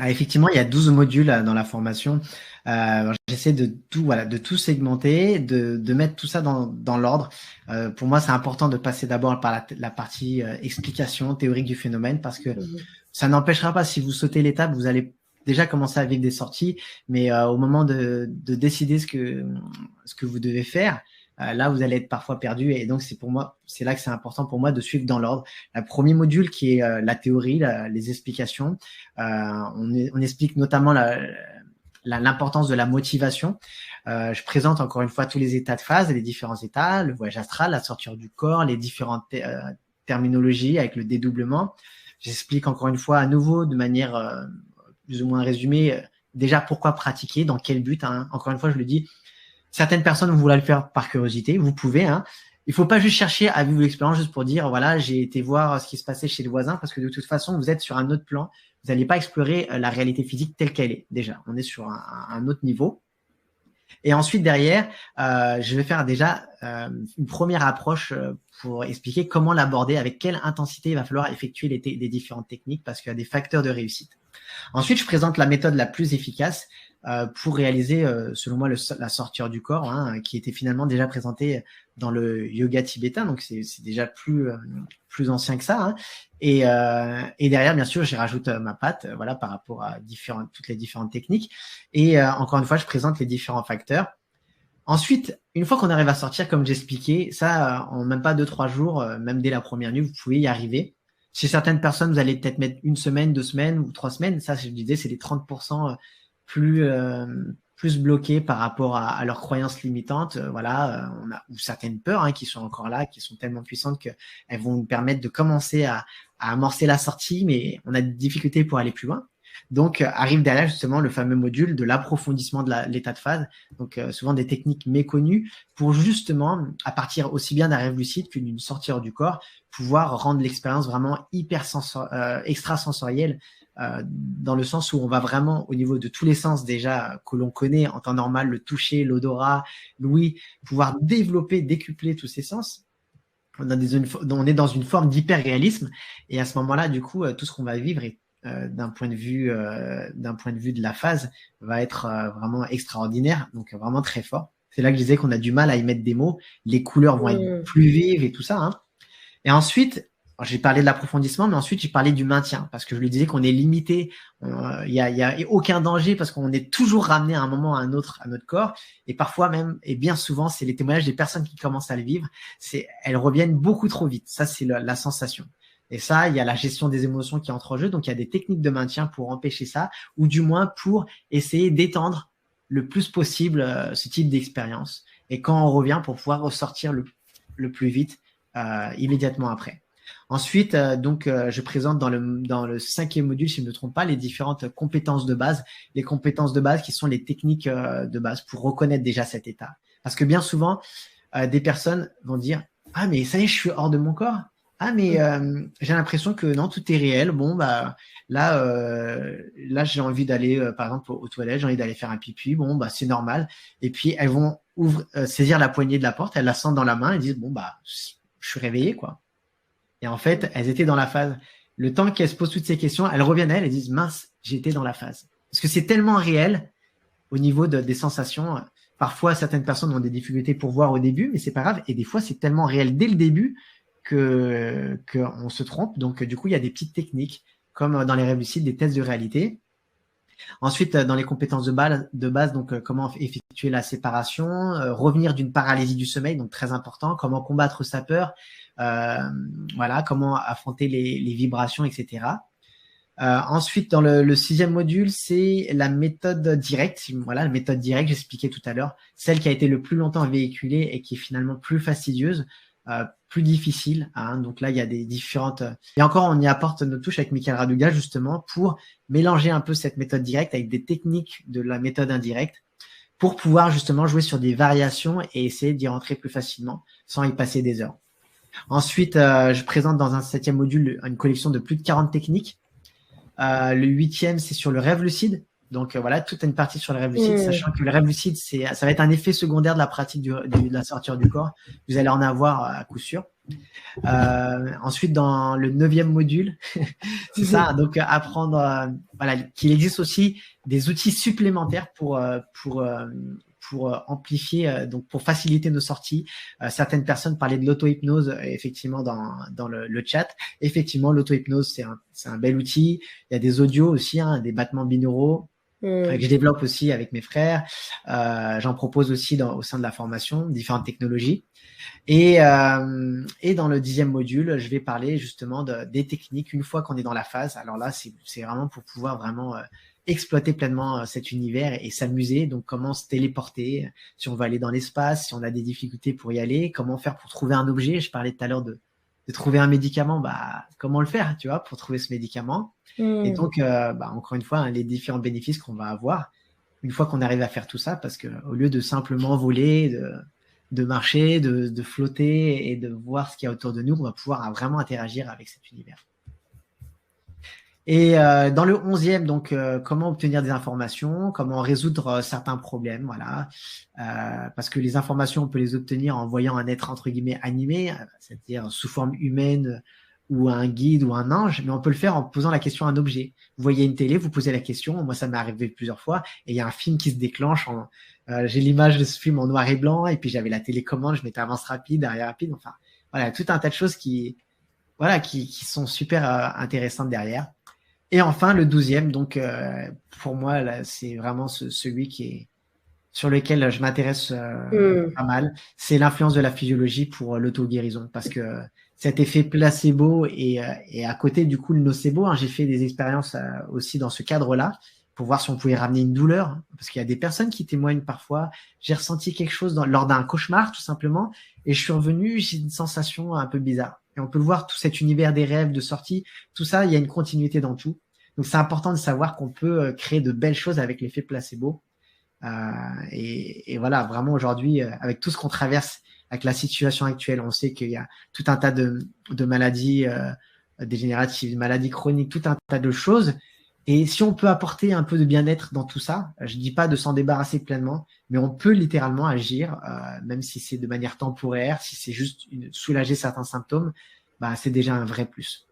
Effectivement, il y a 12 modules dans la formation. J'essaie de tout segmenter, de mettre tout ça dans l'ordre. Pour moi, c'est important de passer d'abord par la partie explication théorique du phénomène parce que ça n'empêchera pas, si vous sautez l'étape, vous allez déjà commencer à vivre des sorties, mais au moment de décider ce que vous devez faire, là, vous allez être parfois perdu. Et donc, c'est là que c'est important pour moi de suivre dans l'ordre. Le premier module qui est la théorie, les explications. On explique notamment l'importance de la motivation. Je présente encore une fois tous les états de phase, les différents états, le voyage astral, la sortie du corps, les différentes terminologies avec le dédoublement. J'explique encore une fois à nouveau de manière plus ou moins résumée déjà pourquoi pratiquer, dans quel but. Encore une fois, je le dis, certaines personnes vont vouloir le faire par curiosité, vous pouvez. Il faut pas juste chercher à vivre l'expérience juste pour dire voilà, j'ai été voir ce qui se passait chez le voisin, parce que de toute façon, vous êtes sur un autre plan. Vous n'allez pas explorer la réalité physique telle qu'elle est déjà. On est sur un autre niveau. Et ensuite, derrière, je vais faire déjà une première approche pour expliquer comment l'aborder, avec quelle intensité il va falloir effectuer les différentes techniques, parce qu'il y a des facteurs de réussite. Ensuite, je présente la méthode la plus efficace pour réaliser, selon moi, la sortie du corps, qui était finalement déjà présentée dans le yoga tibétain. Donc, c'est déjà plus ancien que ça. Et derrière, bien sûr, j'y rajoute ma patte, voilà, par rapport à toutes les différentes techniques. Et encore une fois, je présente les différents facteurs. Ensuite, une fois qu'on arrive à sortir, comme j'expliquais, ça, en même pas 2-3 jours, même dès la première nuit, vous pouvez y arriver. Chez certaines personnes, vous allez peut-être mettre 1 semaine, 2 semaines ou 3 semaines. Ça, je disais, c'est les 30% plus bloqués par rapport à leurs croyances limitantes. Voilà, ou certaines peurs qui sont encore là, qui sont tellement puissantes qu'elles vont nous permettre de commencer à amorcer la sortie, mais on a des difficultés pour aller plus loin. Donc, arrive derrière justement le fameux module de l'approfondissement de l'état de phase. Donc, souvent des techniques méconnues pour justement, à partir aussi bien d'un rêve lucide que d'une sortie hors du corps, pouvoir rendre l'expérience vraiment extrasensorielle, dans le sens où on va vraiment, au niveau de tous les sens déjà que l'on connaît en temps normal, le toucher, l'odorat, l'ouïe, pouvoir développer, décupler tous ces sens. On est dans une forme d'hyper-réalisme, et à ce moment-là, du coup, tout ce qu'on va vivre est d'un point de vue de la phase va être vraiment extraordinaire, donc vraiment très fort. C'est là que je disais qu'on a du mal à y mettre des mots. Les couleurs vont être plus vives et tout ça. Et ensuite, j'ai parlé de l'approfondissement, mais ensuite j'ai parlé du maintien, parce que je lui disais qu'on est limité, il y a aucun danger, parce qu'on est toujours ramené à un moment à un autre à notre corps, et parfois même, et bien souvent, c'est les témoignages des personnes qui commencent à le vivre, elles reviennent beaucoup trop vite. Ça, c'est la sensation. Et ça, il y a la gestion des émotions qui entre en jeu. Donc, il y a des techniques de maintien pour empêcher ça, ou du moins pour essayer d'étendre le plus possible ce type d'expérience. Et quand on revient, pour pouvoir ressortir le plus vite immédiatement après. Ensuite, je présente dans le 5e module, si je ne me trompe pas, les différentes compétences de base. Les compétences de base qui sont les techniques de base pour reconnaître déjà cet état. Parce que bien souvent, des personnes vont dire « Ah, mais ça y est, je suis hors de mon corps ». Ah, mais j'ai l'impression que non, tout est réel. Bon, bah là j'ai envie d'aller, par exemple, aux toilettes, j'ai envie d'aller faire un pipi. Bon, bah c'est normal. Et puis elles vont saisir la poignée de la porte, elles la sentent dans la main et disent bon bah je suis réveillée quoi. Et en fait, elles étaient dans la phase. Le temps qu'elles se posent toutes ces questions, elles reviennent à elles et disent mince, j'étais dans la phase. Parce que c'est tellement réel au niveau des sensations. Parfois, certaines personnes ont des difficultés pour voir au début, mais c'est pas grave. Et des fois, c'est tellement réel dès le début qu'on se trompe. Donc, du coup, il y a des petites techniques, comme dans les rêves lucides, des tests de réalité. Ensuite, dans les compétences de base, donc comment effectuer la séparation, revenir d'une paralysie du sommeil, donc très important, comment combattre sa peur, voilà, comment affronter les vibrations, etc. Ensuite, dans le 6e module, c'est la méthode directe. Voilà, la méthode directe, j'expliquais tout à l'heure, celle qui a été le plus longtemps véhiculée et qui est finalement plus fastidieuse, plus difficile. Donc là, il y a des différentes... Et encore, on y apporte notre touche avec Michael Raduga, justement, pour mélanger un peu cette méthode directe avec des techniques de la méthode indirecte pour pouvoir justement jouer sur des variations et essayer d'y rentrer plus facilement sans y passer des heures. Ensuite, je présente dans un 7e module une collection de plus de 40 techniques. Le 8e, c'est sur le rêve lucide. Donc voilà, toute une partie sur le rêve lucide, sachant que le rêve lucide, ça va être un effet secondaire de la pratique de la sortie du corps. Vous allez en avoir à coup sûr. Ensuite, dans le 9e module, c'est ça, donc apprendre voilà, qu'il existe aussi des outils supplémentaires pour amplifier, donc pour faciliter nos sorties. Certaines personnes parlaient de l'auto-hypnose, effectivement, dans le chat. Effectivement, l'auto-hypnose, c'est un bel outil. Il y a des audios aussi, hein, des battements binauraux que je développe aussi avec mes frères. J'en propose aussi au sein de la formation, différentes technologies. Et dans le 10e module, je vais parler justement des techniques une fois qu'on est dans la phase. Alors là, c'est vraiment pour pouvoir vraiment exploiter pleinement cet univers et s'amuser. Donc, comment se téléporter, si on veut aller dans l'espace, si on a des difficultés pour y aller, comment faire pour trouver un objet. Je parlais tout à l'heure de trouver un médicament, bah, comment le faire, tu vois, pour trouver ce médicament. Et donc, encore une fois, hein, les différents bénéfices qu'on va avoir une fois qu'on arrive à faire tout ça, parce que au lieu de simplement voler, de marcher, de flotter et de voir ce qu'il y a autour de nous, on va pouvoir vraiment interagir avec cet univers. Et dans le 11e, donc, comment obtenir des informations, comment résoudre certains problèmes, voilà. Parce que les informations, on peut les obtenir en voyant un être, entre guillemets, animé, c'est-à-dire sous forme humaine ou un guide ou un ange, mais on peut le faire en posant la question à un objet. Vous voyez une télé, vous posez la question, moi ça m'est arrivé plusieurs fois, et il y a un film qui se déclenche, j'ai l'image de ce film en noir et blanc, et puis j'avais la télécommande, je mettais avance rapide, arrière rapide, enfin, voilà, tout un tas de choses qui sont super intéressantes derrière. Et enfin, le 12e, donc pour moi, là, c'est vraiment celui sur lequel je m'intéresse pas mal, c'est l'influence de la physiologie pour l'auto-guérison, parce que cet effet placebo et à côté du coup le nocebo, hein, j'ai fait des expériences aussi dans ce cadre-là pour voir si on pouvait ramener une douleur, hein, parce qu'il y a des personnes qui témoignent parfois, j'ai ressenti quelque chose lors d'un cauchemar tout simplement, et je suis revenu, j'ai une sensation un peu bizarre. Et on peut le voir, tout cet univers des rêves, de sortie, tout ça, il y a une continuité dans tout. Donc c'est important de savoir qu'on peut créer de belles choses avec l'effet placebo. Et voilà, vraiment aujourd'hui, avec tout ce qu'on traverse, avec la situation actuelle, on sait qu'il y a tout un tas de maladies dégénératives, maladies chroniques, tout un tas de choses. Et si on peut apporter un peu de bien-être dans tout ça, je dis pas de s'en débarrasser pleinement, mais on peut littéralement agir, même si c'est de manière temporaire, si c'est juste soulager certains symptômes, bah, c'est déjà un vrai plus.